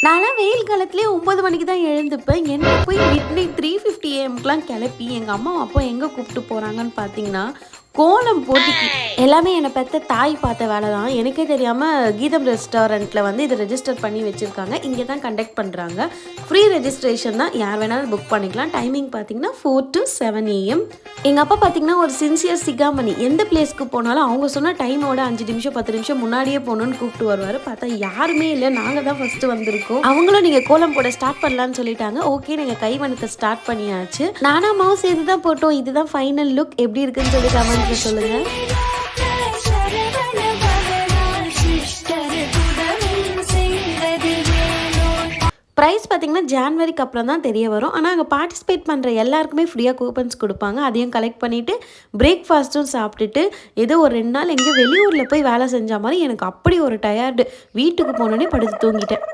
நான்லாம் வெயில் காலத்திலேயே 9 மணிக்கு தான் எழுந்துப்பேன். என்ன போய் மிட் நைட் 3:50 ஏஎம்க்குலாம் கிளப்பி எங்க அம்மா, அப்பா எங்க கூப்பிட்டு போறாங்கன்னு பார்த்தீங்கன்னா, கோலம் போட்டிக்கு. எல்லாமே என்ன பெத்த தாய் பார்த்த வேலை தான். எனக்கே தெரியாம கீதம் ரெஸ்டாரண்ட்ல வந்து இத ரெஜிஸ்டர் பண்ணி வச்சிருக்காங்க. இங்க தான் கண்டக்ட் பண்றாங்க. ஃப்ரீ ரெஜிஸ்ட்ரேஷன் தான். யார் வேணாலும் புக் பண்ணிக்கலாம். டைமிங் பார்த்தீங்கன்னா 4 to 7 AM. எங்க அப்பா பார்த்தீங்கன்னா ஒரு சின்சியர் சிகாமணி. எந்த பிளேஸ்க்கு போனாலும் அவங்க சொன்ன டைமோட 5 நிமிஷம் 10 நிமிஷம் முன்னாடியே போகணும்னு கூப்பிட்டு வருவாரு. பார்த்தா யாருமே இல்ல. நாங்க தான் ஃபர்ஸ்ட் வந்திருக்கோம். அவங்களும் நீங்க கோலம் போட ஸ்டார்ட் பண்ணலாம்னு சொல்லிட்டாங்க. ஓகே நீங்க கைவண்ணத்தை ஸ்டார்ட் பண்ணியாச்சு. நானா அம்மாவும் சேர்த்து தான் போட்டோம். இதுதான் ஃபைனல் லுக். எப்படி இருக்குன்னு சொல்லி கமெண்ட்ல சொல்லுங்க. ப்ரைஸ் பார்த்தீங்கன்னா ஜான்வரிக்கு அப்புறம் தான் தெரிய வரும். ஆனால் அங்கே பார்ட்டிசிபேட் பண்ணுற எல்லாருக்குமே ஃப்ரீயாக கூப்பன்ஸ் கொடுப்பாங்க. அதையும் கலெக்ட் பண்ணிவிட்டு பிரேக்ஃபாஸ்ட்டும் சாப்பிட்டுட்டு ஏதோ ஒரு 2 நாள் எங்கேயோ வெளியூரில் போய் வேலை செஞ்ச மாதிரி எனக்கு அப்படி ஒரு டயர்டு. வீட்டுக்கு போனோடனே படுத்து தூங்கிட்டேன்.